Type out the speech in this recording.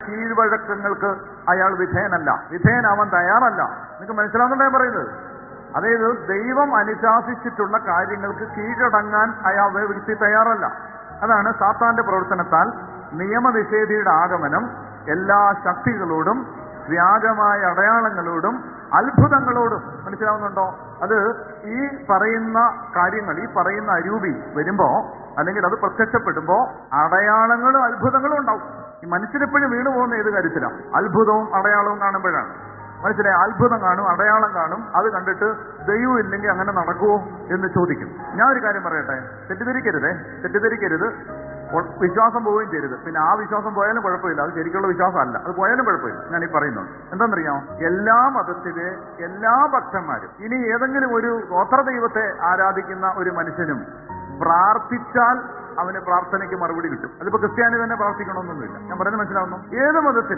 കീഴ്വഴക്കങ്ങൾക്ക് അയാൾ വിധേയനാവാൻ തയ്യാറല്ല. നിങ്ങൾക്ക് മനസ്സിലാവുന്നുണ്ടോ ഞാൻ പറയുന്നത്? അതായത് ദൈവം അനുശാസിച്ചിട്ടുള്ള കാര്യങ്ങൾക്ക് കീഴടങ്ങാൻ വ്യക്തി തയ്യാറല്ല. അതാണ് സാത്താന്റെ പ്രവർത്തനത്താൽ നിയമനിഷേധിയുടെ ആഗമനം എല്ലാ ശക്തികളോടും വ്യാജമായ അടയാളങ്ങളോടും അത്ഭുതങ്ങളോടും. മനസ്സിലാവുന്നുണ്ടോ? അത് ഈ പറയുന്ന കാര്യങ്ങൾ, ഈ പറയുന്ന അരൂപി വരുമ്പോ, അല്ലെങ്കിൽ അത് പ്രത്യക്ഷപ്പെടുമ്പോ അടയാളങ്ങളും അത്ഭുതങ്ങളും ഉണ്ടാവും. ഈ മനുഷ്യരെപ്പോഴും വീണു പോകുന്ന ഏത് കാര്യത്തിലാണ്? അത്ഭുതവും അടയാളവും കാണുമ്പോഴാണ്. മനസ്സിലായി? അത്ഭുതം കാണും, അടയാളം കാണും, അത് കണ്ടിട്ട് ദൈവം ഇല്ലെങ്കിൽ അങ്ങനെ നടക്കുമോ എന്ന് ചോദിക്കും. ഞാൻ ഒരു കാര്യം പറയട്ടെ, തെറ്റിദ്ധരിക്കരുത്. വിശ്വാസം പോവുകയും ചെയ്യരുത്. പിന്നെ ആ വിശ്വാസം പോയാലും കുഴപ്പമില്ല, അത് ശരിക്കുള്ള വിശ്വാസമല്ല, അത് പോയാലും കുഴപ്പമില്ല. ഞാൻ ഈ പറയുന്നുണ്ട് എന്താണെന്നറിയാമോ? എല്ലാ മതത്തിലെ എല്ലാ ഭക്തന്മാരും, ഇനി ഏതെങ്കിലും ഒരു ഗോത്ര ദൈവത്തെ ആരാധിക്കുന്ന ഒരു മനുഷ്യനും പ്രാർത്ഥിച്ചാൽ അവന് പ്രാർത്ഥനയ്ക്ക് മറുപടി കിട്ടും. അതിപ്പോ ക്രിസ്ത്യാനി തന്നെ പ്രാർത്ഥിക്കണമെന്നൊന്നുമില്ല. ഞാൻ പറയുന്നത് മനസ്സിലാവുന്നു? ഏത് മതത്തിലെ